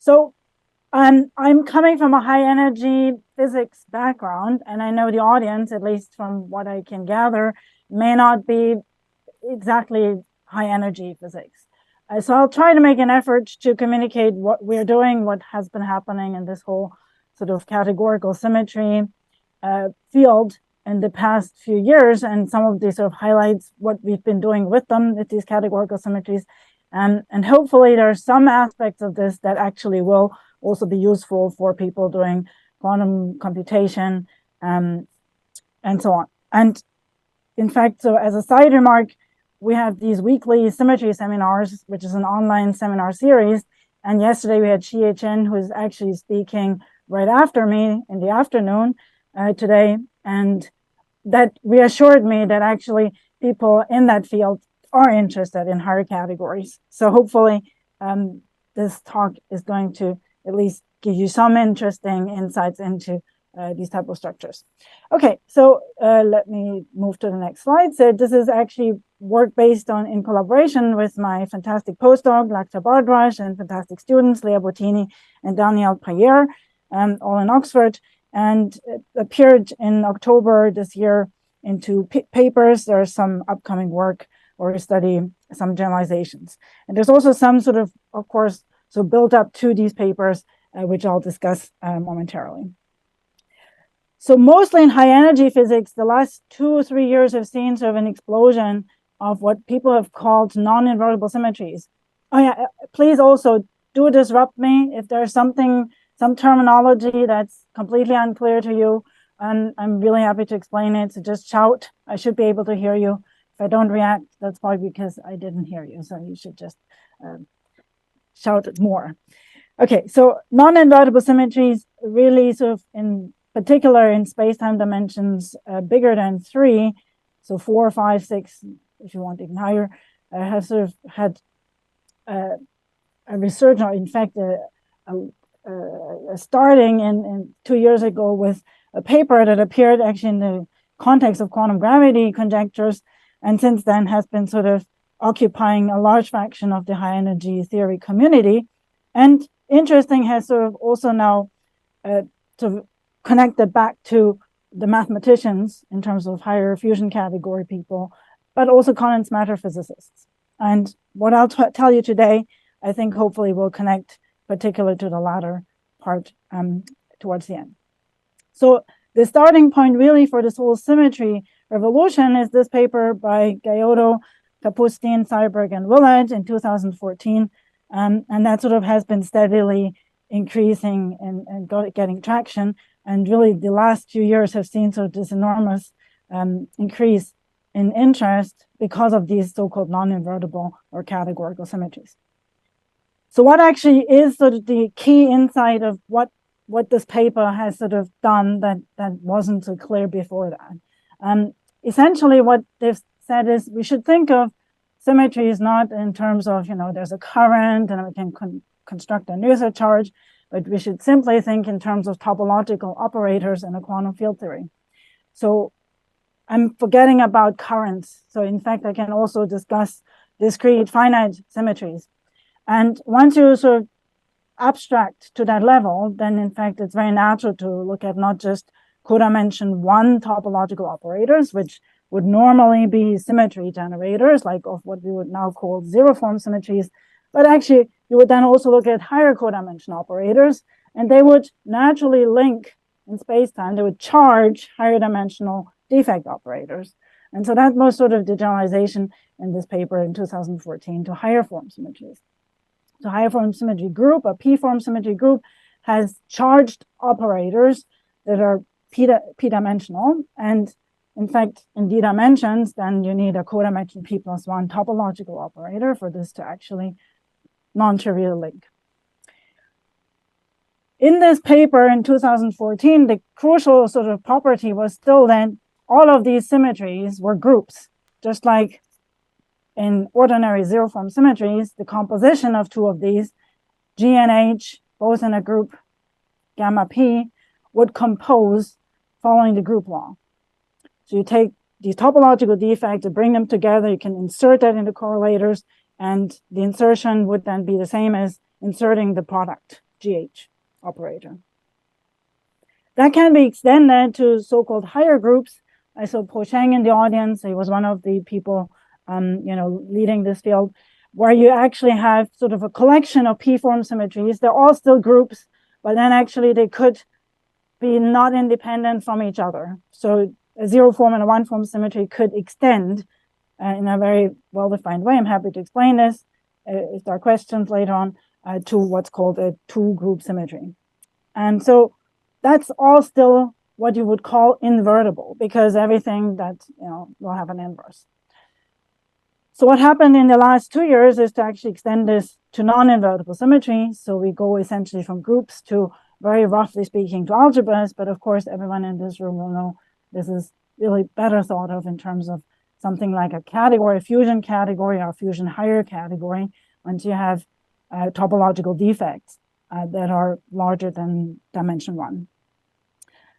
So I'm coming from a high energy physics background, and I know the audience, at least from what I can gather, may not be exactly high energy physics. So I'll try to make an effort to communicate what we're doing, what has been happening in this whole sort of categorical symmetry field in the past few years, and some of these sort of highlights what we've been doing with them, with these categorical symmetries. And hopefully there are some aspects of this that actually will also be useful for people doing quantum computation and so on. And in fact, so as a side remark, we have these weekly symmetry seminars, which is an online seminar series. And yesterday we had Xie Chen, who is actually speaking right after me in the afternoon today. And that reassured me that actually people in that field are interested in higher categories. So hopefully this talk is going to at least give you some interesting insights into these type of structures. Okay, so let me move to the next slide. So this is actually work based on in collaboration with my fantastic postdoc, Lakshya Bardraj, and fantastic students, Leah Bottini and Daniel Payer, all in Oxford, and it appeared in October this year in two papers. There's some upcoming work or study, some generalizations. And there's also some sort of course, so built up to these papers, which I'll discuss momentarily. So mostly in high energy physics, the last 2 or 3 years have seen sort of an explosion of what people have called non-invertible symmetries. Oh yeah, please also do disrupt me if there's something, some terminology that's completely unclear to you. And I'm really happy to explain it. So just shout. I should be able to hear you. If I don't react, that's probably because I didn't hear you. So you should just shout more. Okay, so non-invertible symmetries really sort of in particular in space-time dimensions bigger than 3, so 4, 5, 6, if you want even higher, have sort of had a resurgence, or in fact, starting in 2 years ago with a paper that appeared actually in the context of quantum gravity conjectures, and since then has been sort of occupying a large fraction of the high energy theory community. And interesting has sort of also now sort of connected back to the mathematicians in terms of higher fusion category people, but also condensed matter physicists. And what I'll tell you today, I think hopefully will connect particularly to the latter part towards the end. So the starting point really for this whole symmetry revolution is this paper by Gaiotto, Kapustin, Seiberg, and Willett in 2014. And that sort of has been steadily increasing and getting traction. And really the last few years have seen sort of this enormous increase in interest because of these so-called non-invertible or categorical symmetries. So what actually is sort of the key insight of what this paper has sort of done that wasn't so clear before that? Essentially what they've said is we should think of symmetries not in terms of, there's a current and we can construct a Noether charge, but we should simply think in terms of topological operators in a quantum field theory. So I'm forgetting about currents. So in fact, I can also discuss discrete finite symmetries. And once you sort of abstract to that level, then in fact, it's very natural to look at not just codimension 1 topological operators, which would normally be symmetry generators, like of what we would now call zero-form symmetries, but actually you would then also look at higher codimension operators, and they would naturally link in space-time, they would charge higher dimensional defect operators. And so that was sort of the generalization in this paper in 2014 to higher form symmetries. So higher form symmetry group, a p-form symmetry group, has charged operators that are p-dimensional. And in fact, in d dimensions, then you need a codimension p+1 topological operator for this to actually non-trivial link. In this paper in 2014, the crucial sort of property was still that all of these symmetries were groups, just like in ordinary zero-form symmetries, the composition of two of these, G and H, both in a group gamma p, would compose following the group law. So you take these topological defects, you bring them together, you can insert that into correlators, and the insertion would then be the same as inserting the product GH operator. That can be extended to so-called higher groups. I saw Po Cheng in the audience. He was one of the people, leading this field, where you actually have sort of a collection of P-form symmetries. They're all still groups, but then actually they could be not independent from each other. So a zero form and a one form symmetry could extend in a very well-defined way. I'm happy to explain this if there are questions later on to what's called a two-group symmetry. And so that's all still what you would call invertible, because everything that, will have an inverse. So what happened in the last 2 years is to actually extend this to non-invertible symmetry. So we go essentially from groups to, very roughly speaking, to algebras. But of course, everyone in this room will know this is really better thought of in terms of something like a category, fusion category, or fusion higher category, once you have topological defects that are larger than dimension 1.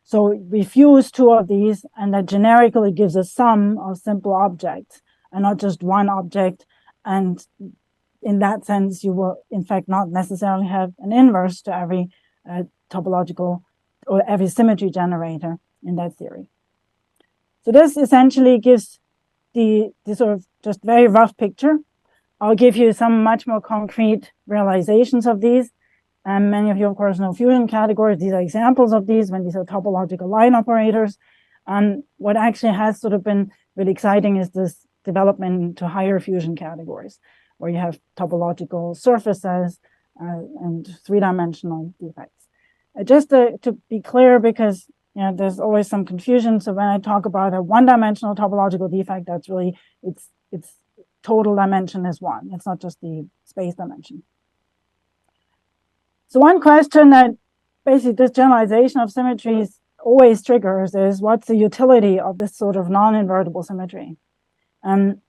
So we fuse 2 of these, and that generically gives a sum of simple objects, and not just one object. And in that sense, you will, in fact, not necessarily have an inverse to every topological or every symmetry generator in that theory. So this essentially gives the sort of just very rough picture. I'll give you some much more concrete realizations of these. And many of you, of course, know fusion categories. These are examples of these when these are topological line operators. What actually has sort of been really exciting is this development to higher fusion categories, where you have topological surfaces and three-dimensional defects. Just to be clear, because there's always some confusion. So when I talk about a one-dimensional topological defect, that's really its total dimension is 1. It's not just the space dimension. So one question that basically this generalization of symmetries always triggers is, what's the utility of this sort of non-invertible symmetry? And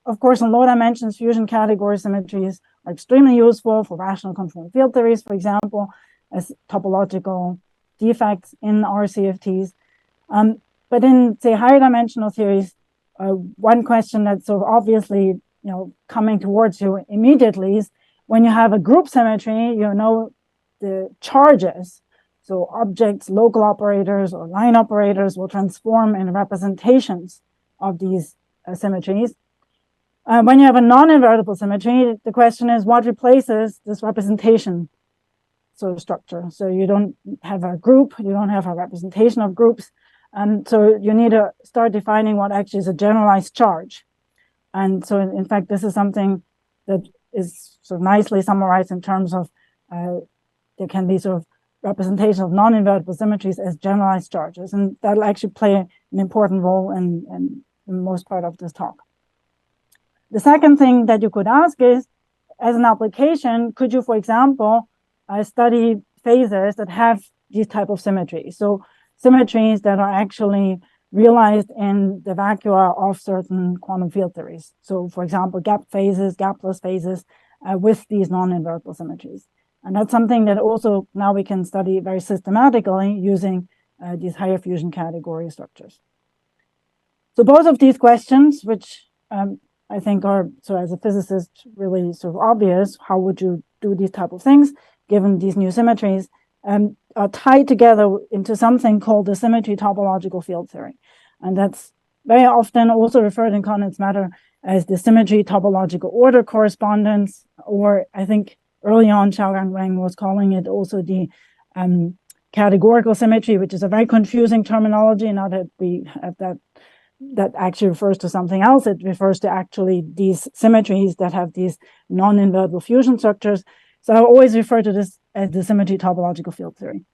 of course, in low dimensions, fusion category symmetries are extremely useful for rational conformal field theories, for example, as topological defects in RCFTs. But in, say, higher dimensional theories, one question that's sort of obviously, coming towards you immediately is, when you have a group symmetry, the charges, so objects, local operators, or line operators will transform in representations of these symmetries. When you have a non-invertible symmetry, the question is, what replaces this representation sort of structure? So you don't have a group, you don't have a representation of groups. And so you need to start defining what actually is a generalized charge. And so in fact, this is something that is sort of nicely summarized in terms of there can be sort of representation of non-invertible symmetries as generalized charges. And that'll actually play an important role in most part of this talk. The second thing that you could ask is, as an application, could you, for example, study phases that have these type of symmetries? So symmetries that are actually realized in the vacua of certain quantum field theories. So for example, gap phases, gapless phases with these non-invertible symmetries. And that's something that also now we can study very systematically using these higher fusion category structures. So both of these questions, which I think are, so as a physicist, really sort of obvious, how would you do these type of things given these new symmetries, are tied together into something called the symmetry topological field theory. And that's very often also referred in condensed matter as the symmetry topological order correspondence, or I think early on Xiaogang Wang was calling it also the categorical symmetry, which is a very confusing terminology. Now that we have that actually refers to something else. It refers to actually these symmetries that have these non-invertible fusion structures. So I always refer to this as the symmetry topological field theory.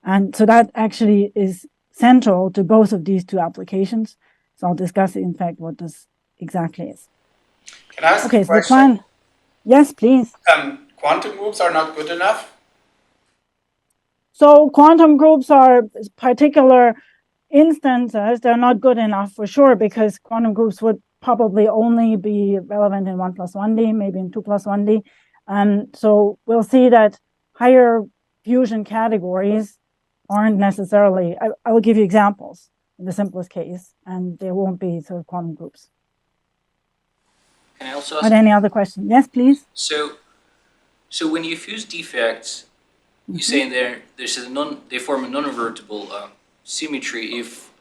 And so that actually is central to both of these two applications. So I'll discuss, in fact, what this exactly is. Can I ask a question? So the plan, yes, please. Quantum groups are not good enough? So quantum groups are particular instances. They're not good enough for sure, because quantum groups would probably only be relevant in 1+1D, maybe in 2+1D. So we'll see that higher fusion categories aren't necessarily, I will give you examples in the simplest case, and there won't be sort of quantum groups. Can I also ask? But any other question? Yes, please. So when you fuse defects, you're saying they form a non-invertible symmetry if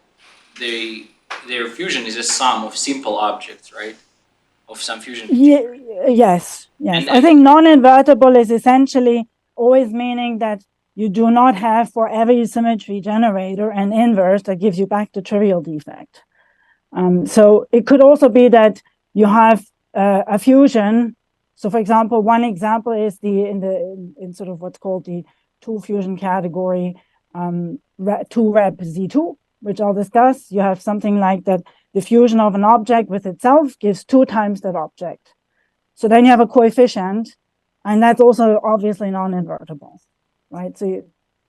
their fusion is a sum of simple objects, right? Of some fusion. Yes. I think non-invertible is essentially always meaning that you do not have for every symmetry generator an inverse that gives you back the trivial defect. So it could also be that you have a fusion. So, for example, one example is in sort of what's called the two fusion category, 2-rep Z2, which I'll discuss. You have something like that. The fusion of an object with itself gives 2 times that object. So then you have a coefficient, and that's also obviously non-invertible, right? So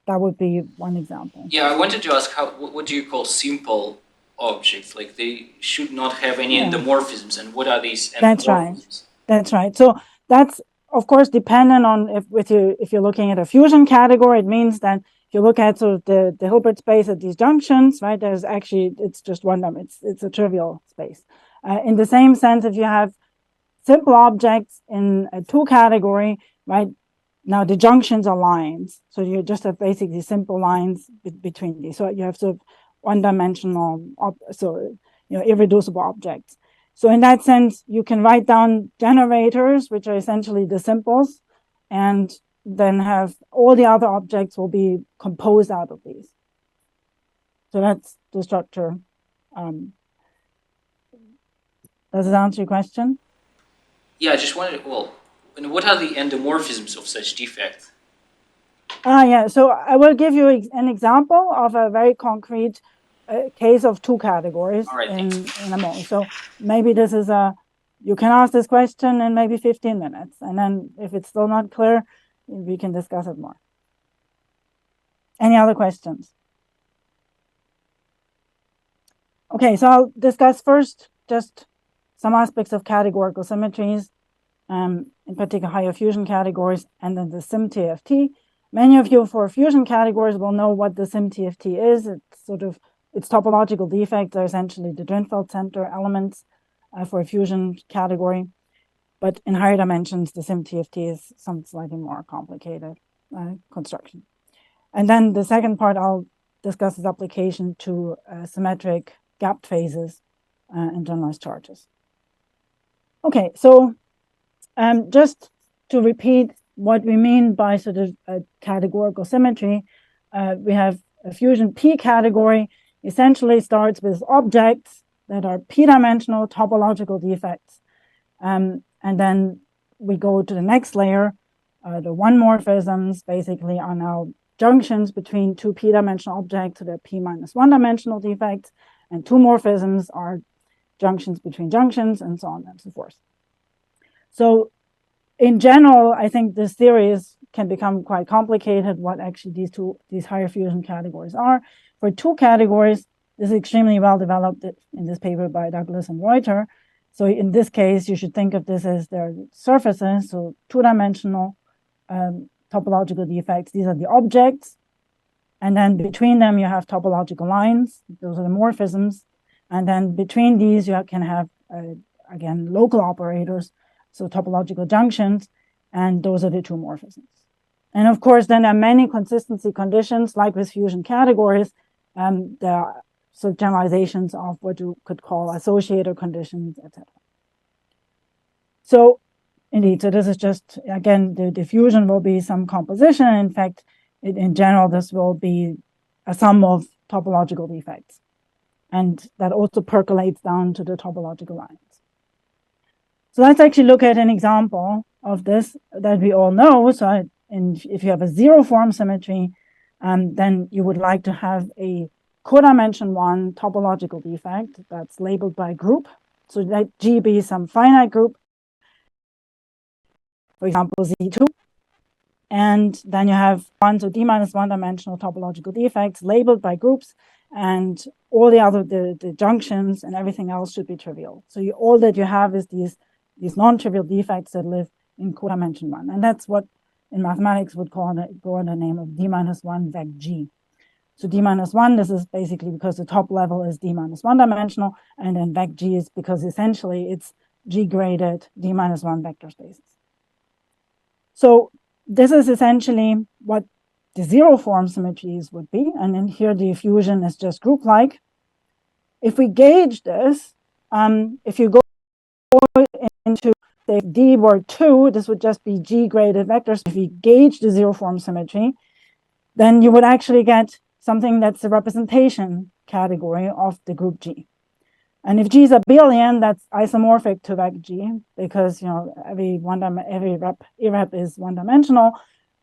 that would be one example. Yeah, I wanted to ask, what do you call simple objects? Like they should not have any endomorphisms, and what are these endomorphisms? That's right. So that's of course dependent on if you're looking at a fusion category, it means that if you look at sort of the Hilbert space at these junctions, right? There's actually it's just one number. It's a trivial space. In the same sense, if you have simple objects in a 2 category, right? Now the junctions are lines, so you just have basically simple lines between these. So you have sort of one-dimensional, irreducible objects. So in that sense, you can write down generators, which are essentially the simples, and then have all the other objects will be composed out of these. So that's the structure. Does it answer your question? Yeah, I just wanted, and what are the endomorphisms of such defect? So I will give you an example of a very concrete case of 2 categories in a moment. So maybe this is you can ask this question in maybe 15 minutes. And then if it's still not clear, we can discuss it more. Any other questions? Okay, so I'll discuss first just some aspects of categorical symmetries, in particular higher fusion categories, and then the SymTFT. Many of you for fusion categories will know what the SymTFT is. Its topological defects are essentially the Drinfeld center elements for a fusion category. But in higher dimensions, the SymTFT is some slightly more complicated construction. And then the second part I'll discuss is application to symmetric gapped phases and generalized charges. Okay, so just to repeat what we mean by sort of a categorical symmetry, we have a fusion P category essentially starts with objects that are p-dimensional topological defects. And then we go to the next layer. The one morphisms basically are now junctions between 2 p-dimensional objects, so they're p-1 dimensional defects, and 2 morphisms are junctions between junctions, and so on and so forth. So in general, I think this theory can become quite complicated, what actually these higher fusion categories are. For 2 categories, this is extremely well developed in this paper by Douglas and Reuter. So in this case, you should think of this as their surfaces, so 2-dimensional topological defects. These are the objects. And then between them, you have topological lines. Those are the morphisms. And then between these, you can have, again, local operators, so topological junctions, and those are the 2 morphisms. And of course, then there are many consistency conditions, like with fusion categories. There are sort of generalizations of what you could call associator conditions, etc. So indeed, so this is just, again, the diffusion will be some composition. In fact, in general, this will be a sum of topological defects. And that also percolates down to the topological lines. So let's actually look at an example of this that we all know. So if you have a 0-form symmetry, then you would like to have a codimension 1 topological defect that's labeled by group. So let G be some finite group, for example, Z2. And then you have D-1 dimensional topological defects labeled by groups, and all the other, the junctions and everything else should be trivial. So all that you have is these non-trivial defects that live in codimension 1. And that's what in mathematics would go under the name of D-1 vec G. So D-1, this is basically because the top level is D-1 dimensional, and then vec G is because essentially it's G-graded D-1 vector spaces. So this is essentially what the zero form symmetries would be. And then here the fusion is just group-like. If we gauge this, if you go into, say, D were 2, this would just be G graded vectors. If you gauge the zero form symmetry, then you would actually get something that's a representation category of the group G. And if G is abelian, that's isomorphic to vec G, because every rep is one-dimensional.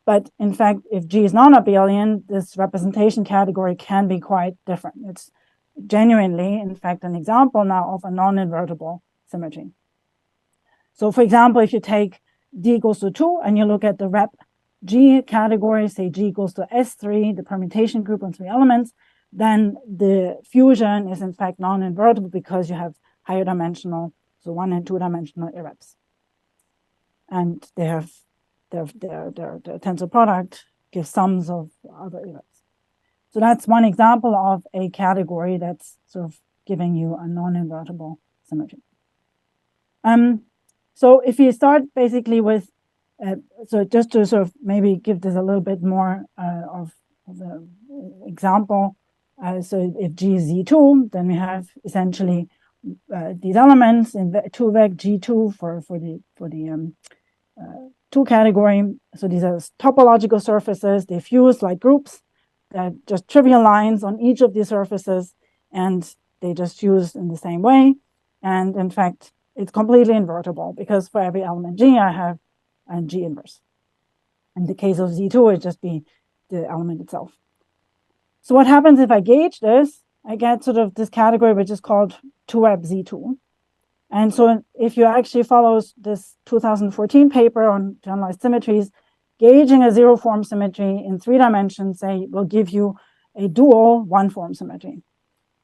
But in fact, if G is non-abelian, this representation category can be quite different. It's genuinely, in fact, an example now of a non-invertible symmetry. So for example, if you take D equals to 2 and you look at the rep G category, say G equals to S3, the permutation group on 3 elements, then the fusion is in fact non-invertible because you have higher dimensional, so 1 and 2 dimensional irreps. And they have their tensor product gives sums of other irreps. So that's one example of a category that's sort of giving you a non-invertible symmetry. So if you start basically with, so just to sort of maybe give this a little bit more of the example. So if G is Z2, then we have essentially these elements in 2vec G2 for the 2 category. So these are topological surfaces. They fuse like groups. They're just trivial lines on each of these surfaces, and they just fuse in the same way. And in fact, it's completely invertible because for every element G, I have a G inverse. In the case of Z2, it would just be the element itself. So what happens if I gauge this? I get sort of this category which is called 2rep Z2. And so if you actually follow this 2014 paper on generalized symmetries, gauging a zero form symmetry in 3 dimensions, say, will give you a dual one form symmetry.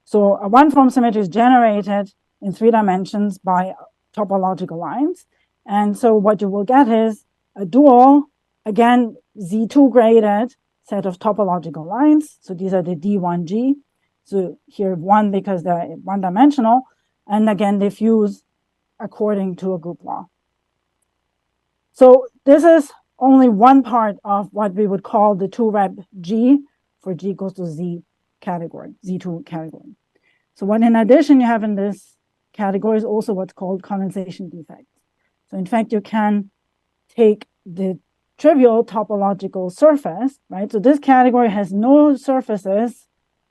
So a one form symmetry is generated in 3 dimensions by topological lines. And so what you will get is a dual, again, Z2 graded set of topological lines. So these are the D1G. So here 1 because they're one dimensional. And again, they fuse according to a group law. So this is only one part of what we would call the 2rep G for G equals to Z category, Z2 category. So what in addition you have in this category is also what's called condensation defects. So in fact, you can take the trivial topological surface, right? So this category has no surfaces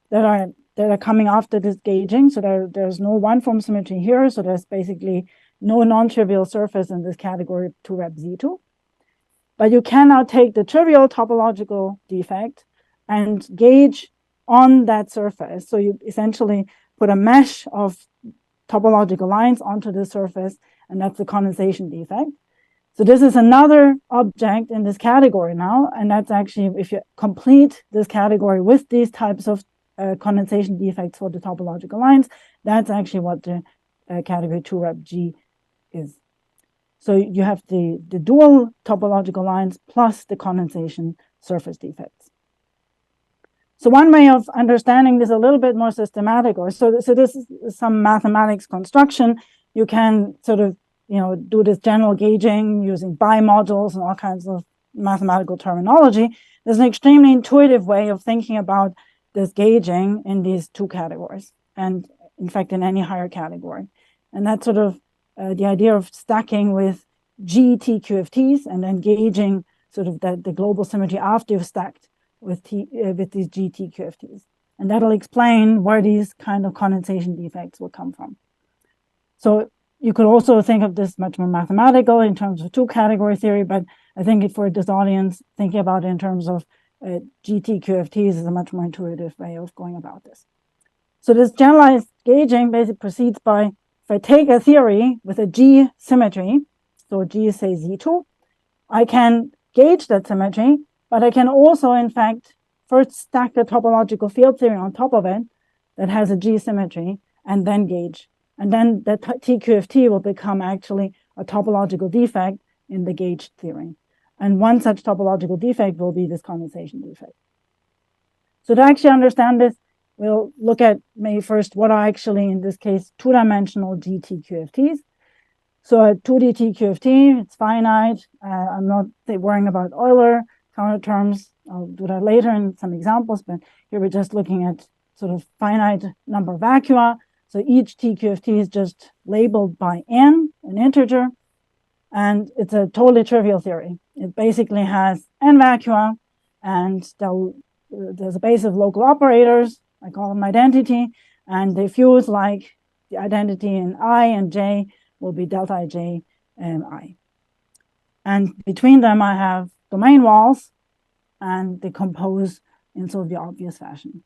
that are coming after this gauging. So there's no one form symmetry here. So there's basically no non-trivial surface in this category 2rep Z2. But you can now take the trivial topological defect and gauge on that surface. So you essentially put a mesh of topological lines onto the surface, and that's the condensation defect. So this is another object in this category now, and that's actually, if you complete this category with these types of condensation defects for the topological lines, that's actually what the category 2rep G is. So you have the dual topological lines plus the condensation surface defects. So one way of understanding this a little bit more systematic, so this is some mathematics construction. You can sort of do this general gauging using bimodules and all kinds of mathematical terminology. There's an extremely intuitive way of thinking about this gauging in these 2 categories, and in fact in any higher category. And that's sort of the idea of stacking with GTQFTs and then gauging sort of the global symmetry after you've stacked with these GTQFTs. And that'll explain where these kind of condensation defects will come from. So you could also think of this much more mathematical in terms of 2 category theory, but I think for this audience, thinking about it in terms of GTQFTs is a much more intuitive way of going about this. So this generalized gauging basically proceeds by, if I take a theory with a G symmetry, so G is say Z2, I can gauge that symmetry, but I can also, in fact, first stack the topological field theory on top of it that has a G symmetry, and then gauge. And then the TQFT will become actually a topological defect in the gauged theory. And one such topological defect will be this condensation defect. So to actually understand this, we'll look at maybe first what are actually, in this case, 2-dimensional GTQFTs. So a 2D TQFT, it's finite. I'm not worrying about Euler counter terms. I'll do that later in some examples, but here we're just looking at sort of finite number of vacua. So each TQFT is just labeled by n, an integer, and it's a totally trivial theory. It basically has n vacua, and there's a base of local operators. I call them identity, and they fuse like the identity in I and J will be delta ij I. And between them, I have domain walls, and they compose in sort of the obvious fashion.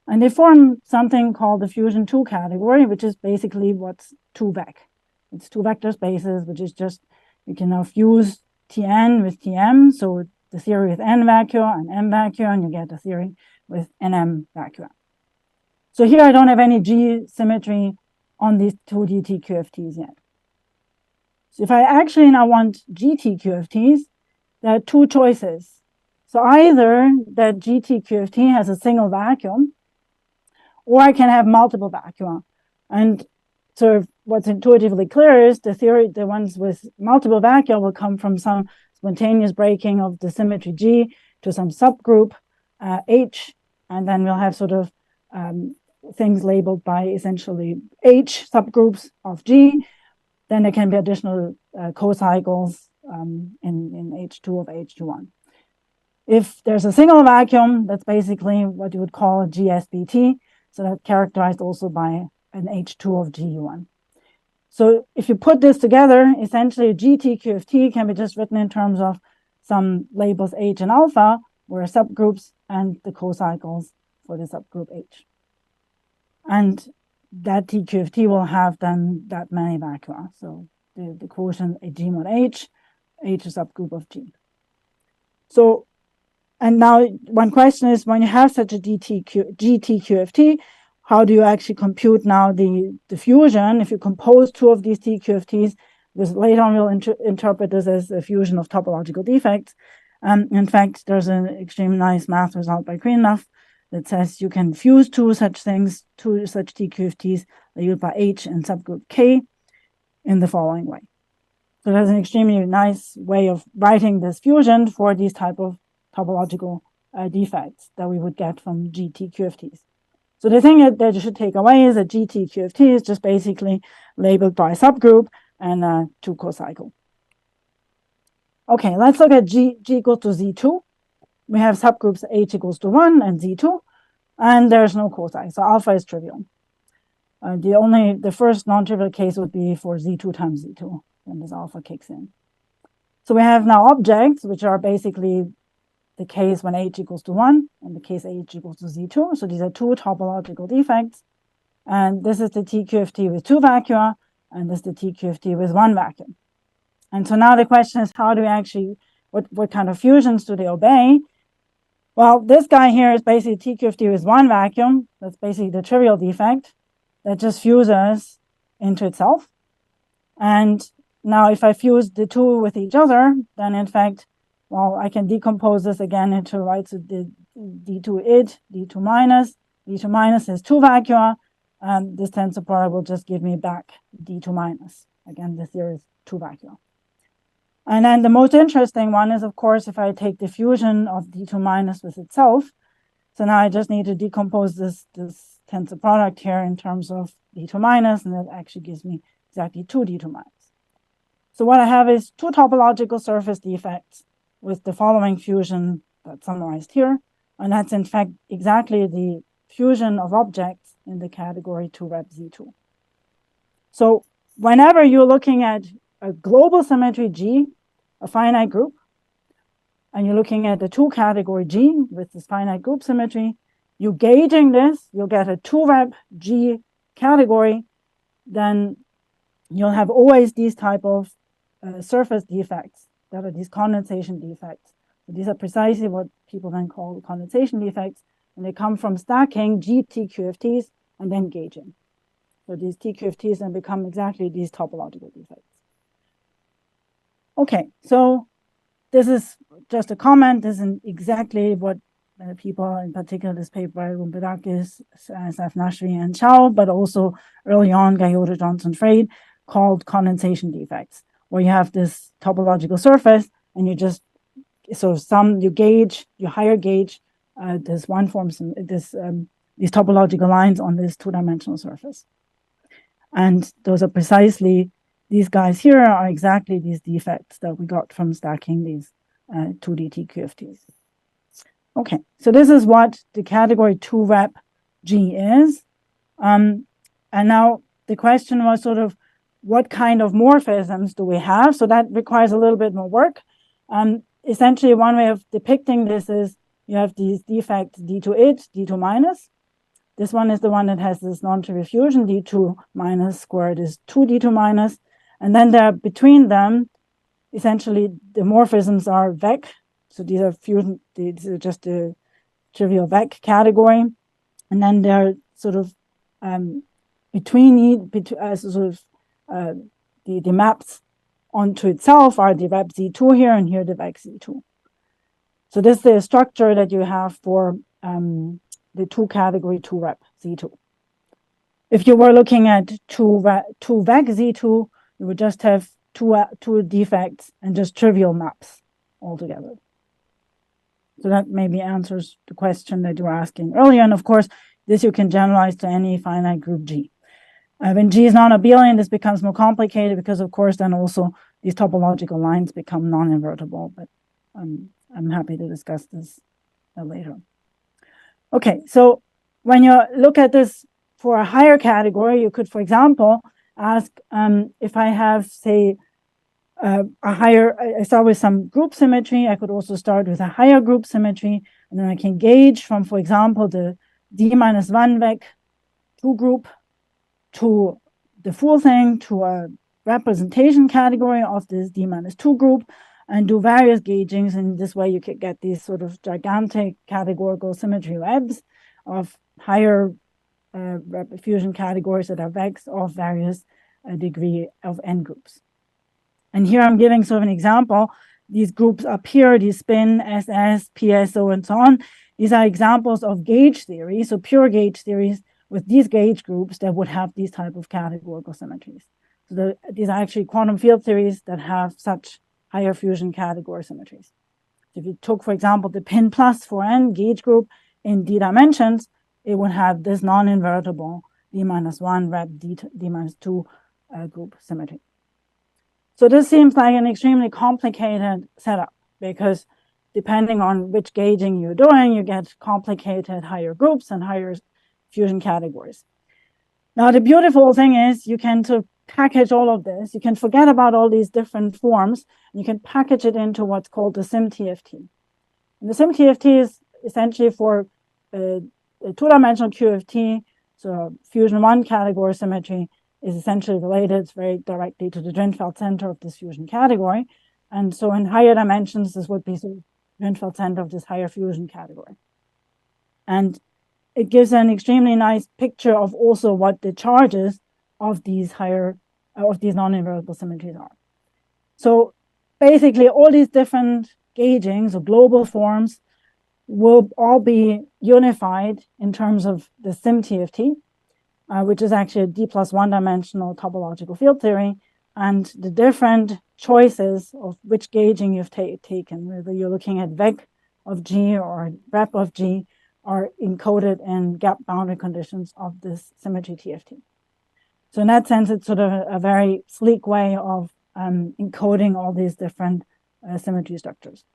And they form something called the fusion 2 category, which is basically what's 2-vec. It's 2 vector spaces, which is just, you can now fuse Tn with Tm, so the theory with n vacua and m vacua, and you get the theory with nm vacua. So here I don't have any G symmetry on these 2D TQFTs yet. So if I actually now want GTQFTs, there are two choices. So either that GTQFT has a single vacuum, or I can have multiple vacua. And sort of what's intuitively clear is the ones with multiple vacua will come from some spontaneous breaking of the symmetry G to some subgroup H, and then we'll have sort of things labeled by essentially H subgroups of G. Then there can be additional co-cycles in H2 of H21. If there's a single vacuum, that's basically what you would call a GSBT. So that's characterized also by an H2 of GU1. So if you put this together, essentially a GTQFT can be just written in terms of some labels H and alpha, where subgroups and the co-cycles for the subgroup H. And that TQFT will have then that many vacua. So the quotient G mod H is subgroup of G. So, and now one question is, when you have such a GTQFT, how do you actually compute now the fusion? If you compose two of these TQFTs, because later on we'll interpret this as a fusion of topological defects. In fact, there's an extremely nice math result by Greenlough that says you can fuse two such TQFTs labeled by H and subgroup K in the following way. So there's an extremely nice way of writing this fusion for these type of topological defects that we would get from GTQFTs. So the thing that you should take away is that GTQFT is just basically labeled by subgroup and 2 co-cycle. Okay, let's look at G equals to Z2. We have subgroups H equals to 1 and Z2, and there's no co-cycle, so alpha is trivial. The first non-trivial case would be for Z2 times Z2, when this alpha kicks in. So we have now objects, which are basically the case when H equals to 1 and the case H equals to Z2. So these are 2 topological defects. And this is the TQFT with 2 vacua, and this is the TQFT with 1 vacuum. And so now the question is, how do we actually, what kind of fusions do they obey? Well, this guy here is basically TQFT with 1 vacuum. That's basically the trivial defect that just fuses into itself. And now if I fuse the 2 with each other, then in fact, well, I can decompose this again into, right, so the D2 id, D2 minus is 2 vacua, and this tensor product will just give me back D2 minus. Again, the theory is 2 vacua. And then the most interesting one is, of course, if I take the fusion of D2 minus with itself. So now I just need to decompose this tensor product here in terms of D2 minus, and that actually gives me exactly 2 D2 minus. So what I have is 2 topological surface defects with the following fusion that's summarized here. And that's in fact exactly the fusion of objects in the category 2 rep Z2. So whenever you're looking at a global symmetry G, a finite group, and you're looking at the 2 category G with this finite group symmetry, you're gauging this, you'll get a 2 rep G category, then you'll have always these type of surface defects that are these condensation defects. So these are precisely what people then call condensation defects, and they come from stacking GTQFTs and then gauging. So these TQFTs then become exactly these topological defects. Okay, so this is just a comment. This is exactly what people, in particular this paper by Rumbedakis, Safnashri, and Chow, but also early on Gayoto, Johnson, Freyd, called condensation defects, where you have this topological surface and you just so you gauge, you higher gauge this one form, these topological lines on this two-dimensional surface. And those are precisely, these guys here are exactly these defects that we got from stacking these 2D TQFTs. Okay, so this is what the category 2 rep G is. And now the question was sort of, what kind of morphisms do we have? So that requires a little bit more work. Essentially, one way of depicting this is you have these defects D2 it, D2 minus. This one is the one that has this non-trivial fusion, D2 minus squared is 2 D2 minus. And then there between them, essentially the morphisms are VEC. So these are fusion, these are just the trivial VEC category. And then they're sort of the maps onto itself are the rep Z2 here, and here the VEC Z2. So this is the structure that you have for the 2 category 2 rep Z2. If you were looking at 2 VEC Z2, you would just have two defects and just trivial maps altogether. So that maybe answers the question that you were asking earlier. And of course, this you can generalize to any finite group G. When G is non-abelian, this becomes more complicated because, of course, then also these topological lines become non-invertible. But I'm happy to discuss this later. Okay, so when you look at this for a higher category, you could, for example, ask if I have, say, I start with some group symmetry. I could also start with a higher group symmetry, and then I can gauge from, for example, the D-1 VEC 2 group to the full thing to a representation category of this D-2 group, and do various gaugings. And this way you could get these sort of gigantic categorical symmetry webs of higher fusion categories that are VECs of various degree of n groups. And here I'm giving sort of an example. These groups up here, these spin, SS, PSO, and so on, these are examples of gauge theory, so pure gauge theories with these gauge groups that would have these type of categorical symmetries. So these are actually quantum field theories that have such higher fusion category symmetries. So if you took, for example, the pin plus 4n gauge group in d dimensions, it would have this non-invertible D-1 rep D-2 group symmetry. So this seems like an extremely complicated setup because depending on which gauging you're doing, you get complicated higher groups and higher fusion categories. Now, the beautiful thing is you can sort of package all of this. You can forget about all these different forms. And you can package it into what's called the SymTFT. And the SymTFT is essentially for a two-dimensional QFT. So fusion 1 category symmetry is essentially related very directly to the Drinfeld center of this fusion category. And so in higher dimensions, this would be the Drinfeld center of this higher fusion category. And it gives an extremely nice picture of also what the charges of these non-invertible symmetries are. So basically all these different gaugings or global forms will all be unified in terms of the SymTFT, which is actually a D+1 dimensional topological field theory, and the different choices of which gauging you've taken, whether you're looking at VEC of G or rep of G, are encoded in gap boundary conditions of this symmetry TFT. So in that sense, it's sort of a very sleek way of encoding all these different symmetry structures.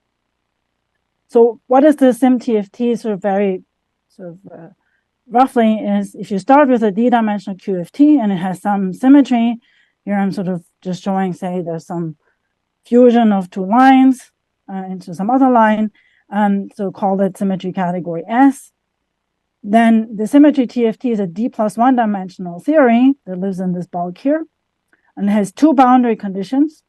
So what is the SymTFT sort of very roughly is if you start with a D-dimensional QFT and it has some symmetry, here I'm sort of just showing, say, there's some fusion of two lines into some other line, so call it symmetry category S. Then the symmetry TFT is a D+1 dimensional theory that lives in this bulk here, and it has two boundary conditions.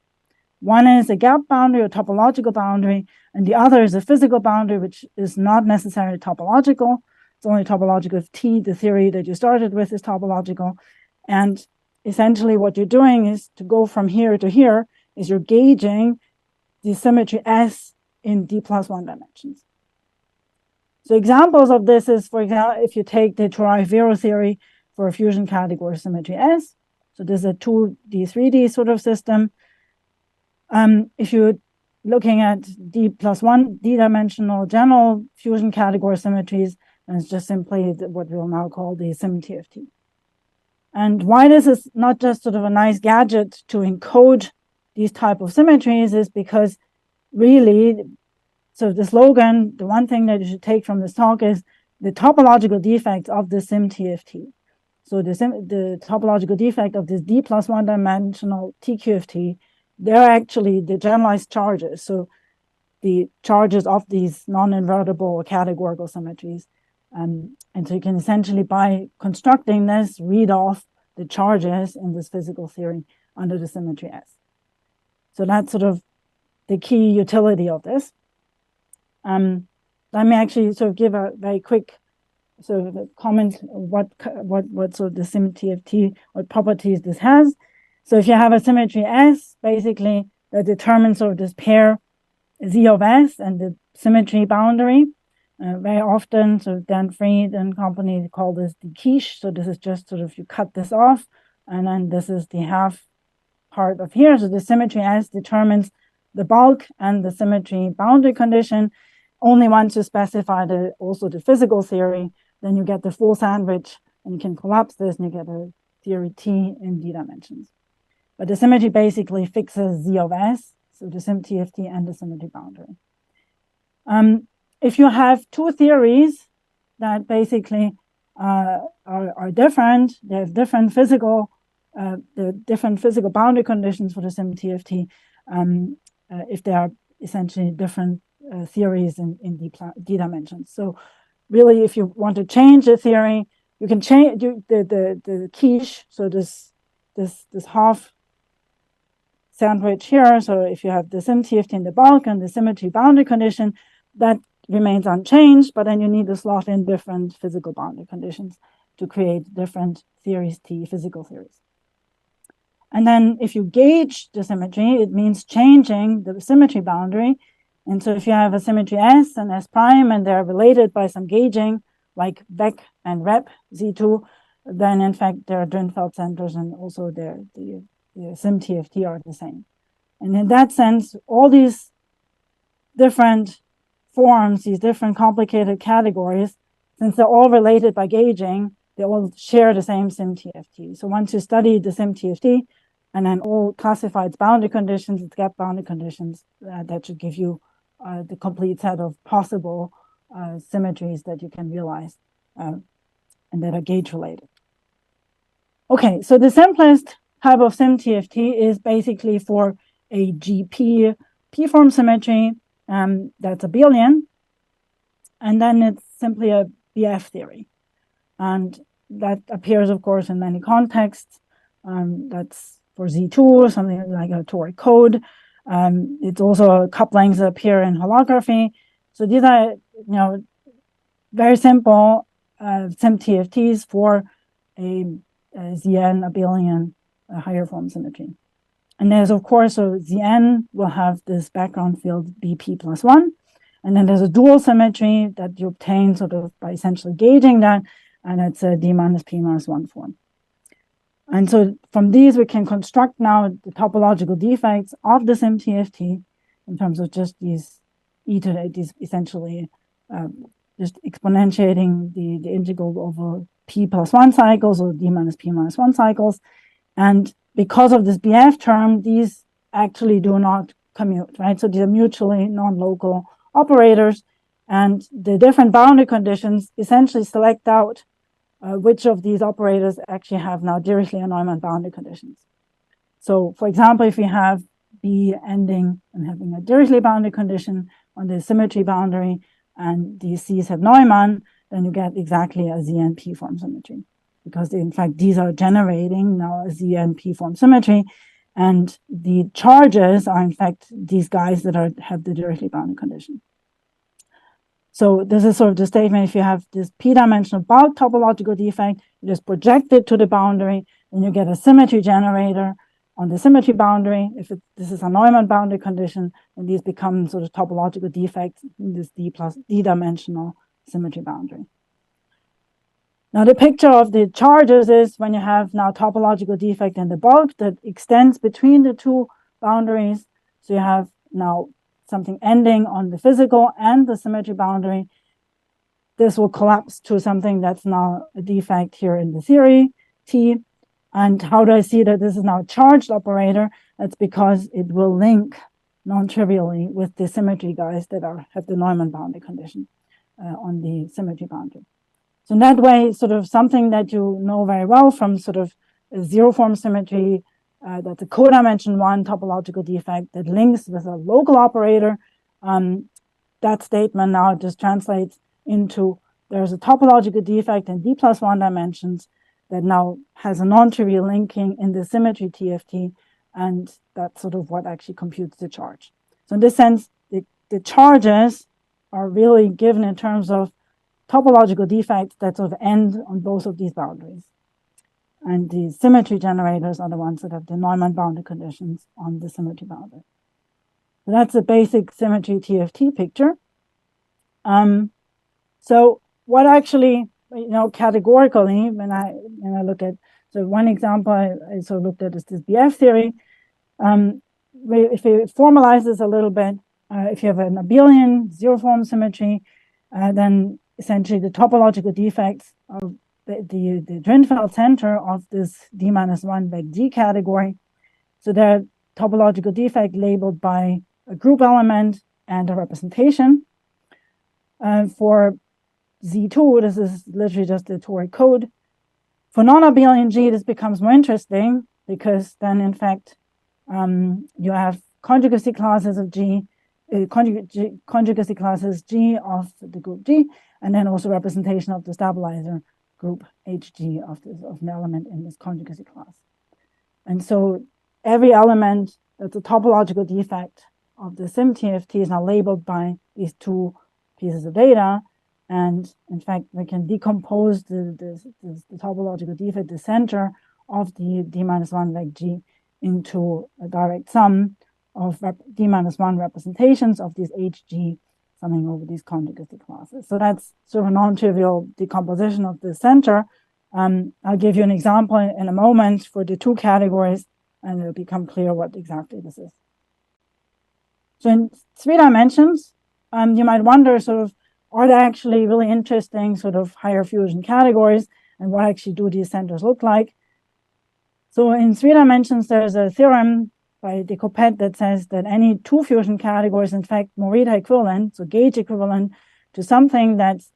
One is a gap boundary or topological boundary, and the other is a physical boundary, which is not necessarily topological. It's only topological if T, the theory that you started with, is topological. And essentially what you're doing is to go from here to here is you're gauging the symmetry S in D+1 dimensions. So examples of this is, for example, if you take the Troy-Vero theory for a fusion category symmetry S. So this is a 2D, 3D sort of system. If you looking at D+1 d-dimensional general fusion category symmetries, and it's just simply what we'll now call the SymTFT. And why this is not just sort of a nice gadget to encode these type of symmetries is because really, so the slogan, the one thing that you should take from this talk is the topological defects of the SymTFT. So the topological defect of this D+1 dimensional TQFT, they're actually the generalized charges. So the charges of these non-invertible or categorical symmetries. And so you can essentially, by constructing this, read off the charges in this physical theory under the symmetry S. So that's sort of the key utility of this. Let me actually sort of give a very quick sort of a comment what sort of the SymTFT, what properties this has. So if you have a symmetry S, basically that determines sort of this pair Z of S and the symmetry boundary. Very often, so Dan Fried and company call this the quiche. So this is just sort of, you cut this off, and then this is the half part of here. So the symmetry S determines the bulk and the symmetry boundary condition. Only once you specify also the physical theory, then you get the full sandwich, and you can collapse this, and you get a theory T in D dimensions. But the symmetry basically fixes Z of S, so the SymTFT and the symmetry boundary. If you have two theories that basically are different, they have different physical boundary conditions for the SymTFT, if they are essentially different theories in D dimensions. So really, if you want to change the theory, you can change the quiche, so this half sandwich here. So if you have the SymTFT in the bulk and the symmetry boundary condition, that remains unchanged, but then you need to slot in different physical boundary conditions to create different theories T, physical theories. And then if you gauge the symmetry, it means changing the symmetry boundary. And so if you have a symmetry S and S prime, and they're related by some gauging, like Beck and Rep Z2, then in fact their Drinfeld centers and also the SymTFT are the same. And in that sense, all these different forms, these different complicated categories, since they're all related by gauging, they all share the same SymTFT. So once you study the SymTFT and then all classify its boundary conditions, its gap boundary conditions, that should give you the complete set of possible symmetries that you can realize and that are gauge related. Okay, so the simplest type of SymTFT is basically for a GP P-form symmetry that's abelian, and then it's simply a BF theory. And that appears, of course, in many contexts. That's for Z2, something like a toric code. It's also couplings that appear in holography. So these are, very simple SymTFTs for a Zn abelian higher form symmetry. And there's, of course, so Zn will have this background field BP+1. And then there's a dual symmetry that you obtain sort of by essentially gauging that, and it's a D minus P minus 1 form. And so from these, we can construct now the topological defects of the SymTFT in terms of just these these essentially just exponentiating the integral over P+1 cycles or D minus P minus 1 cycles. And because of this BF term, these actually do not commute, right? So these are mutually non-local operators, and the different boundary conditions essentially select out which of these operators actually have now Dirichlet and Neumann boundary conditions. So for example, if we have B ending and having a Dirichlet boundary condition on the symmetry boundary, and these C's have Neumann, then you get exactly a Zn P-form symmetry, because in fact these are generating now a Zn P-form symmetry, and the charges are in fact these guys that have the Dirichlet boundary condition. So this is sort of the statement: if you have this p-dimensional bulk topological defect, you just project it to the boundary, and you get a symmetry generator on the symmetry boundary. If this is a Neumann boundary condition, then these become sort of topological defects in this d-dimensional symmetry boundary. Now the picture of the charges is when you have now topological defect in the bulk that extends between the two boundaries. So you have now something ending on the physical and the symmetry boundary, this will collapse to something that's now a defect here in the theory, T. And how do I see that this is now a charged operator? That's because it will link non-trivially with the symmetry guys that have the Neumann boundary condition on the symmetry boundary. So in that way, sort of something that you know very well from sort of a zero-form symmetry, that's a codimension one topological defect that links with a local operator. That statement now just translates into there's a topological defect in d+1 dimensions that now has a non-trivial linking in the symmetry TFT, and that's sort of what actually computes the charge. So in this sense, the charges are really given in terms of topological defects that sort of end on both of these boundaries. And the symmetry generators are the ones that have the Neumann boundary conditions on the symmetry boundary. So that's a basic symmetry TFT picture. So what actually, categorically, when I look at, so one example I sort of looked at is this BF theory. If we formalize this a little bit, if you have an abelian zero-form symmetry, then essentially the topological defects of the Drinfeld center of this d-1 vec G category. So they're topological defect labeled by a group element and a representation. For Z2, this is literally just the toric code. For non-abelian G, this becomes more interesting because then, in fact, you have conjugacy classes of G, conjugacy classes G of the group G, and then also representation of the stabilizer group HG of an element in this conjugacy class. And so every element that's a topological defect of the SymTFT is now labeled by these two pieces of data. And in fact, we can decompose the topological defect, the center of the d-1 vec G, into a direct sum of d-1 representations of these HG summing over these conjugacy classes. So that's sort of a non-trivial decomposition of the center. I'll give you an example in a moment for the two categories, and it'll become clear what exactly this is. So in 3 dimensions, you might wonder sort of, are there actually really interesting sort of higher fusion categories, and what actually do these centers look like? So in 3 dimensions, there's a theorem by Decopet that says that any 2 fusion categories, in fact, Morita equivalent, so gauge equivalent to something that's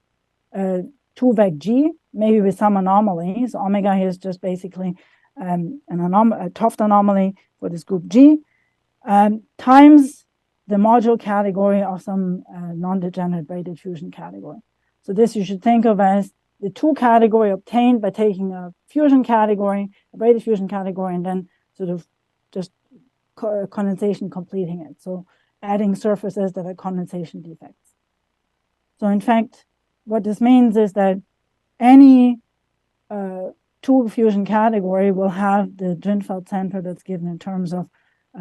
2 vec G, maybe with some anomaly. So omega here is just basically a Toft anomaly for this group G, times the module category of some non-degenerate braided fusion category. So this you should think of as the 2 category obtained by taking a fusion category, a braided fusion category, and then sort of just condensation completing it. So adding surfaces that are condensation defects. So in fact, what this means is that any 2 fusion category will have the Drinfeld center that's given in terms of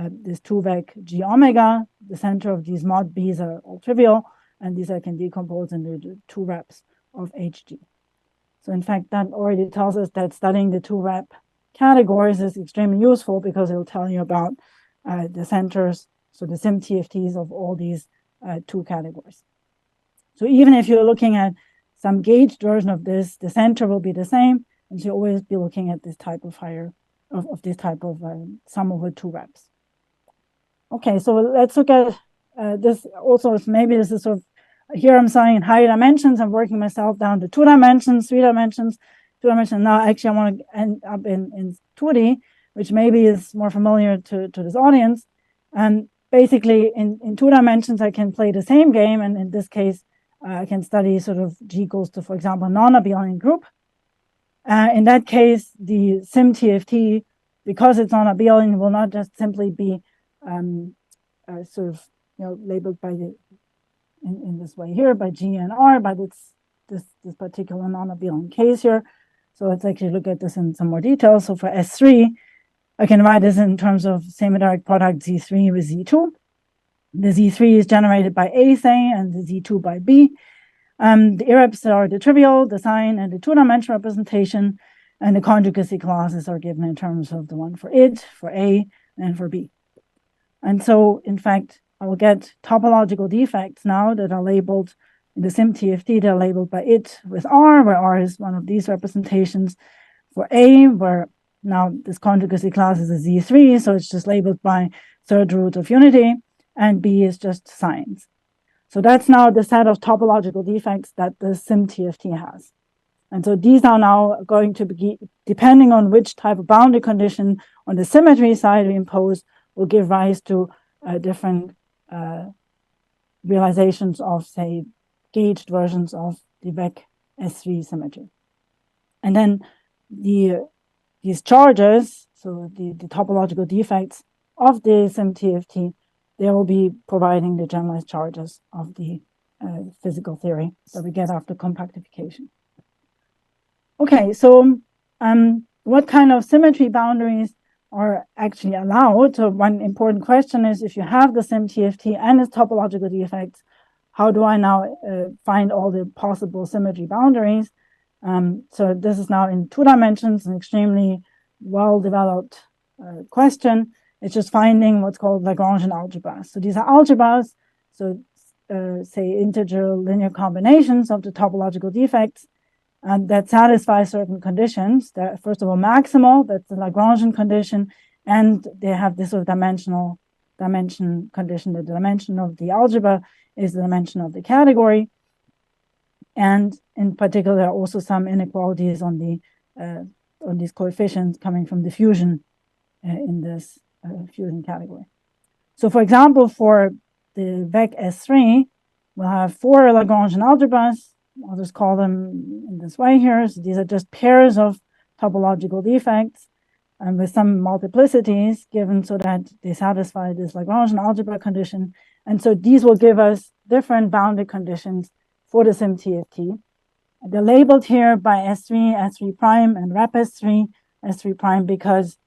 this 2 vec G omega. The center of these mod B's are all trivial, and these I can decompose into the 2 reps of HG. So in fact, that already tells us that studying the 2 rep categories is extremely useful because it will tell you about the centers, so the SymTFTs of all these 2 categories. So even if you're looking at some gauged version of this, the center will be the same, and so you'll always be looking at this type of this type of sum over 2 reps. Okay, so let's look at this also. Maybe this is sort of, here I'm saying in higher dimensions, I'm working myself down to 2 dimensions, 3 dimensions, 2 dimensions. Now actually I want to end up in 2D, which maybe is more familiar to this audience. And basically in 2 dimensions, I can play the same game. And in this case, I can study sort of G goes to, for example, a non-abelian group. In that case, the SymTFT, because it's non-abelian, will not just simply be sort of labeled by in this way here by G and R, but it's this particular non-abelian case here. So let's actually look at this in some more detail. So for S3, I can write this in terms of semi-direct product Z3 with Z2. The Z3 is generated by A, say, and the Z2 by B. The irreps are the trivial, the sign, and the 2-dimensional representation, and the conjugacy classes are given in terms of the one for it, for A, and for B. And so, in fact, I will get topological defects now that are labeled in the SymTFT. They're labeled by it with R, where R is one of these representations. For A, where now this conjugacy class is a Z3, so it's just labeled by third root of unity, and B is just signs. So that's now the set of topological defects that the SymTFT has. And so these are now going to be, depending on which type of boundary condition on the symmetry side we impose, will give rise to different realizations of, say, gauged versions of the VEC S3 symmetry. And then these charges, so the topological defects of the SymTFT, they will be providing the generalized charges of the physical theory that we get after compactification. Okay, so what kind of symmetry boundaries are actually allowed? So one important question is, if you have the SymTFT and its topological defects, how do I now find all the possible symmetry boundaries? So this is now in 2 dimensions, an extremely well-developed question. It's just finding what's called Lagrangian algebras. So these are algebras, so say integer linear combinations of the topological defects that satisfy certain conditions. They're, first of all, maximal, that's the Lagrangian condition, and they have this sort of dimension condition. The dimension of the algebra is the dimension of the category. And in particular, there are also some inequalities on these coefficients coming from diffusion in this fusion category. So for example, for the VEC S3, we'll have 4 Lagrangian algebras. I'll just call them in this way here. So these are just pairs of topological defects and with some multiplicities given so that they satisfy this Lagrangian algebra condition. And so these will give us different boundary conditions for the SymTFT. They're labeled here by S3, S3 prime, and rep S3, S3 prime, because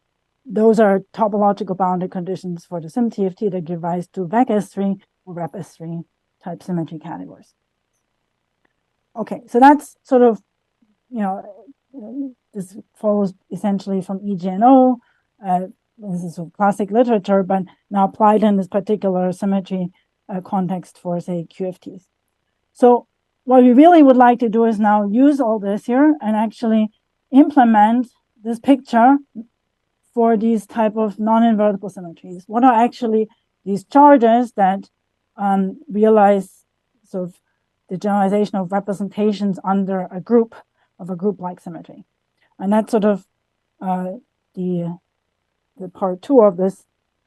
those are topological boundary conditions for the SymTFT that give rise to VEC S3 or rep S3 type symmetry categories. Okay, so that's sort of, this follows essentially from EGNO. This is sort of classic literature, but now applied in this particular symmetry context for, say, QFTs. So what we really would like to do is now use all this here and actually implement this picture for these type of non-invertible symmetries. What are actually these charges that realize sort of the generalization of representations under a group of a group-like symmetry? And that's sort of the part 2 of this,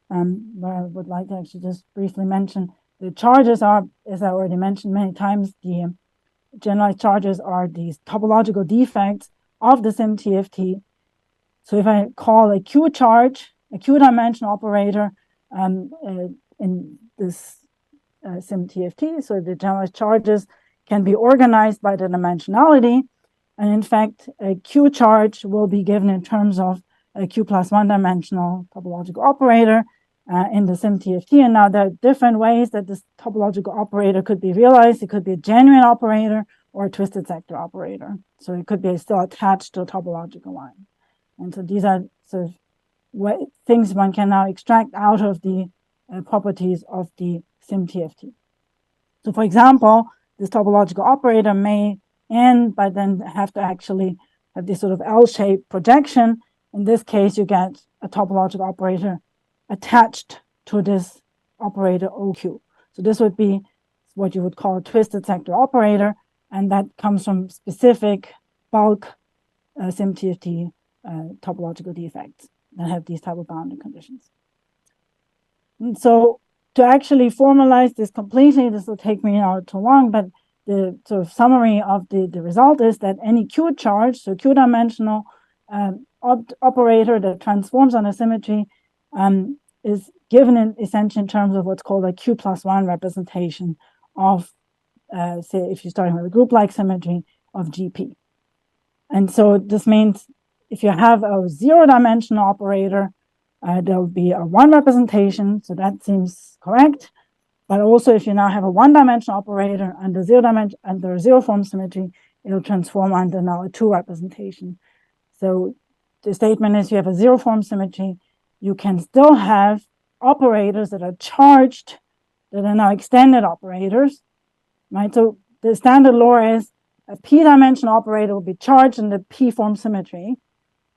where I would like to actually just briefly mention the charges are, as I already mentioned many times, the generalized charges are these topological defects of the SymTFT. So if I call a Q charge, a Q-dimensional operator in this SymTFT, so the generalized charges can be organized by the dimensionality. And in fact, a Q charge will be given in terms of a Q plus 1 dimensional topological operator in the SymTFT. And now there are different ways that this topological operator could be realized. It could be a genuine operator or a twisted sector operator. So it could be still attached to a topological line. And so these are sort of things one can now extract out of the properties of the SymTFT. So for example, this topological operator may end, but then have to actually have this sort of L-shaped projection. In this case, you get a topological operator attached to this operator OQ. So this would be what you would call a twisted sector operator, and that comes from specific bulk SymTFT topological defects that have these type of boundary conditions. And so to actually formalize this completely, this will take me now too long, but the sort of summary of the result is that any Q charge, so Q-dimensional operator that transforms on a symmetry is given in essentially in terms of what's called a Q plus 1 representation of, say, if you're starting with a group-like symmetry of GP. And so this means if you have a 0-dimensional operator, there'll be a 1 representation, so that seems correct. But also, if you now have a 1-dimensional operator under a zero-form symmetry, it'll transform under now a 2 representation. So the statement is you have a zero-form symmetry, you can still have operators that are charged that are now extended operators, right? So the standard law is a p-dimensional operator will be charged in the p-form symmetry.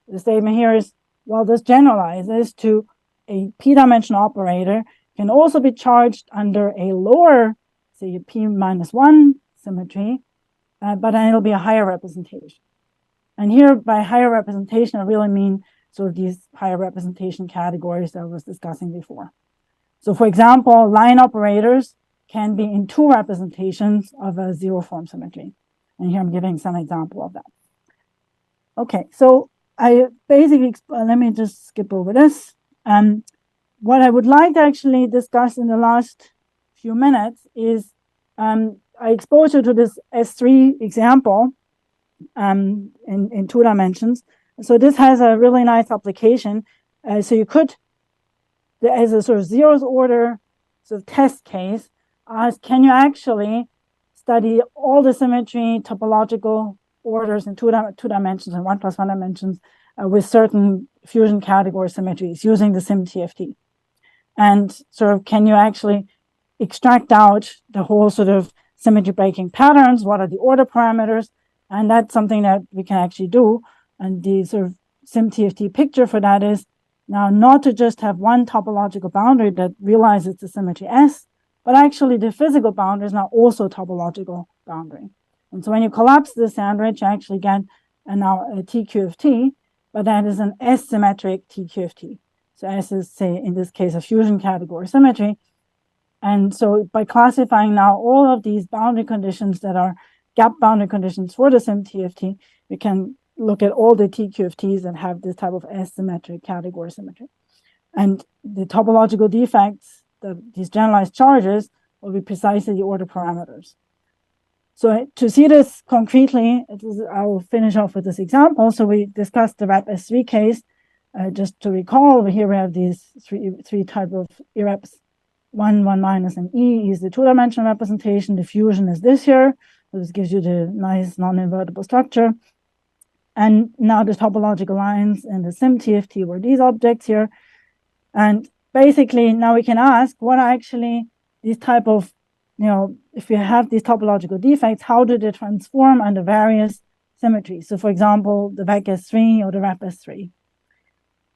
The statement here is, well, this generalizes to a p-dimensional operator can also be charged under a lower, say, p-1 symmetry, but then it'll be a higher representation. And here, by higher representation, I really mean sort of these higher representation categories that I was discussing before. So, for example, line operators can be in two representations of a zero form symmetry. And here I'm giving some example of that. Okay, so I basically, let me just skip over this. What I would like to actually discuss in the last few minutes is I exposed you to this S3 example in 2 dimensions. So this has a really nice application. So you could, as a sort of zeroth order sort of test case, ask, can you actually study all the symmetry topological orders in two dimensions and 1 + 1 dimensions with certain fusion category symmetries using the SymTFT? And sort of, can you actually extract out the whole sort of symmetry breaking patterns? What are the order parameters? And that's something that we can actually do. And the sort of SymTFT picture for that is now not to just have one topological boundary that realizes the symmetry S, but actually the physical boundary is now also a topological boundary. And so when you collapse the sandwich, you actually get now a TQFT, but that is an S-symmetric TQFT. So S is, say, in this case, a fusion category symmetry. And so by classifying now all of these boundary conditions that are gap boundary conditions for the SymTFT, we can look at all the TQFTs and have this type of S-symmetric category symmetry. And the topological defects, these generalized charges, will be precisely the order parameters. So to see this concretely, I'll finish off with this example. So we discussed the RAP S3 case. Just to recall, over here we have these three type of EREPs. 1, 1 minus, and E is the two-dimensional representation. The fusion is this here. So this gives you the nice non-invertible structure. And now the topological lines in the SymTFT were these objects here. And basically now we can ask what are actually these type of, if you have these topological defects, how do they transform under various symmetries? So for example, the VEC S3 or the RAP S3.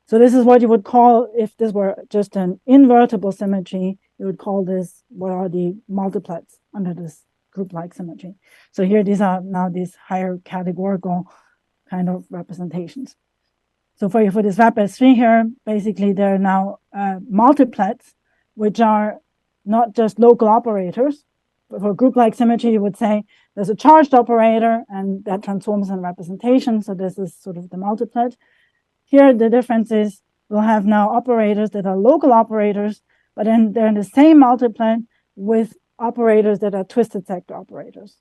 So this is what you would call, if this were just an invertible symmetry, you would call this, what are the multiplets under this group-like symmetry. So here, these are now these higher categorical kind of representations. So for this RAP S3 here, basically there are now multiplets, which are not just local operators. But for group-like symmetry, you would say there's a charged operator, and that transforms in representation. So this is sort of the multiplet. Here, the difference is we'll have now operators that are local operators, but then they're in the same multiplet with operators that are twisted sector operators.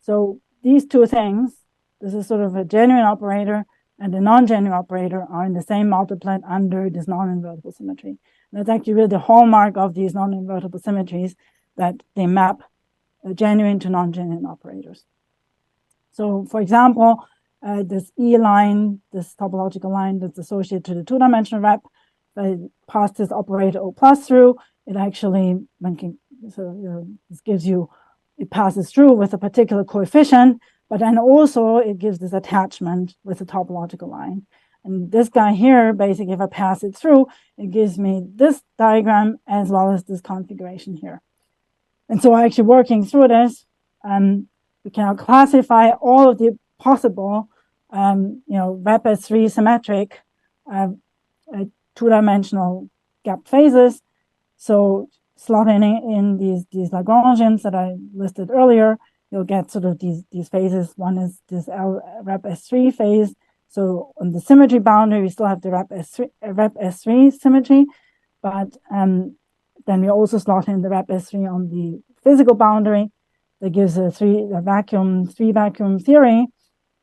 So these two things, this is sort of a genuine operator and a non-genuine operator, are in the same multiplet under this non-invertible symmetry. And that's actually really the hallmark of these non-invertible symmetries, that they map genuine to non-genuine operators. So for example, this E line, this topological line that's associated to the two-dimensional rep, pass this operator O plus through, it actually, this gives you, it passes through with a particular coefficient, but then also it gives this attachment with the topological line. And this guy here, basically, if I pass it through, it gives me this diagram as well as this configuration here. And so actually working through this, we can now classify all of the possible, RAP S3 symmetric two-dimensional gap phases. So slotting in these Lagrangians that I listed earlier, you'll get sort of these phases. One is this RAP S3 phase. So on the symmetry boundary, we still have the RAP S3 symmetry, but then we also slot in the RAP S3 on the physical boundary. That gives a three vacuum theory.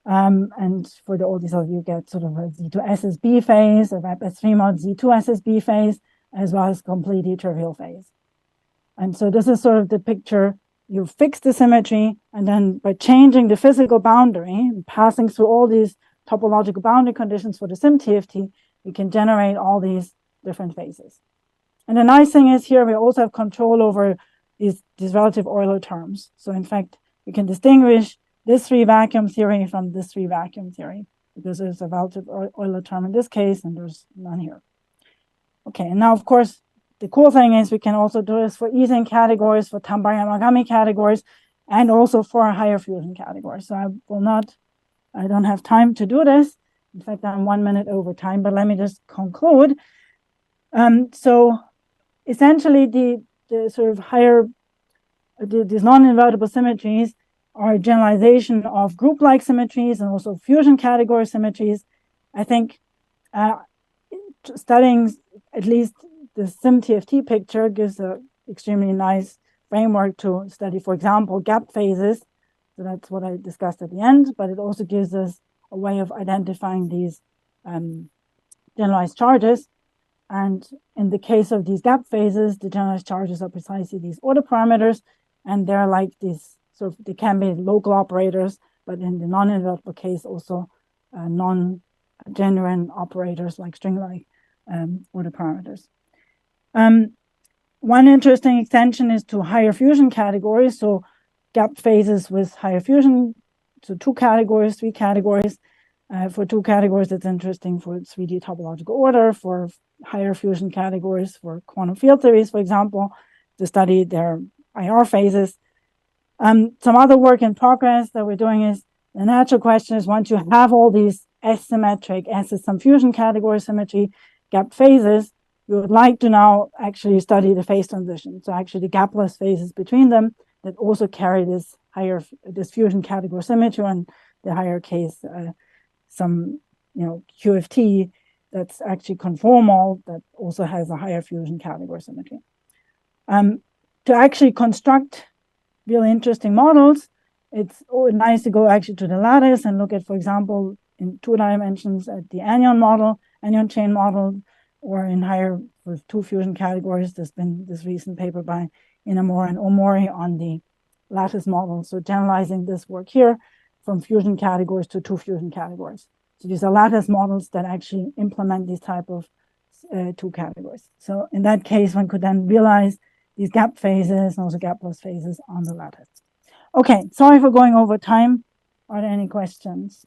And for all these others, you get sort of a Z2 SSB phase, a RAP S3 mod Z2 SSB phase, as well as completely trivial phase. And so this is sort of the picture. You fix the symmetry, and then by changing the physical boundary, passing through all these topological boundary conditions for the SymTFT, you can generate all these different phases. And the nice thing is here we also have control over these relative Euler terms. So in fact, we can distinguish this three vacuum theory from this three vacuum theory, because there's a relative Euler term in this case and there's none here. Okay, and now of course, the cool thing is we can also do this for Ising categories, for Tambay-Yamagami categories, and also for higher fusion categories. So I don't have time to do this. In fact, I'm 1 minute over time, but let me just conclude. So essentially the sort of higher, these non-invertible symmetries are a generalization of group-like symmetries and also fusion category symmetries. I think studying at least the SymTFT picture gives an extremely nice framework to study, for example, gap phases. So that's what I discussed at the end, but it also gives us a way of identifying these generalized charges. And in the case of these gap phases, the generalized charges are precisely these order parameters, and they're like these they can be local operators, but in the non-invertible case, also non-genuine operators like string-like order parameters. One interesting extension is to higher fusion categories. So gap phases with higher fusion, so 2 categories, 3 categories. For 2 categories, it's interesting for 3D topological order. For higher fusion categories, for quantum field theories, for example, to study their IR phases. Some other work in progress that we're doing is, the natural question is, once you have all these S-symmetric, S is some fusion category symmetry, gap phases, we would like to now actually study the phase transition. So actually the gapless phases between them that also carry this fusion category symmetry, and the higher case, some QFT that's actually conformal that also has a higher fusion category symmetry. To actually construct really interesting models, it's nice to go actually to the lattice and look at, for example, in 2 dimensions at the anion model, anion chain model, or in higher with 2 fusion categories. There's been this recent paper by Inamura and Omori on the lattice model. So generalizing this work here from fusion categories to 2 fusion categories. So these are lattice models that actually implement these type of 2 categories. So in that case, one could then realize these gap phases and also gapless phases on the lattice. Okay, sorry for going over time. Are there any questions?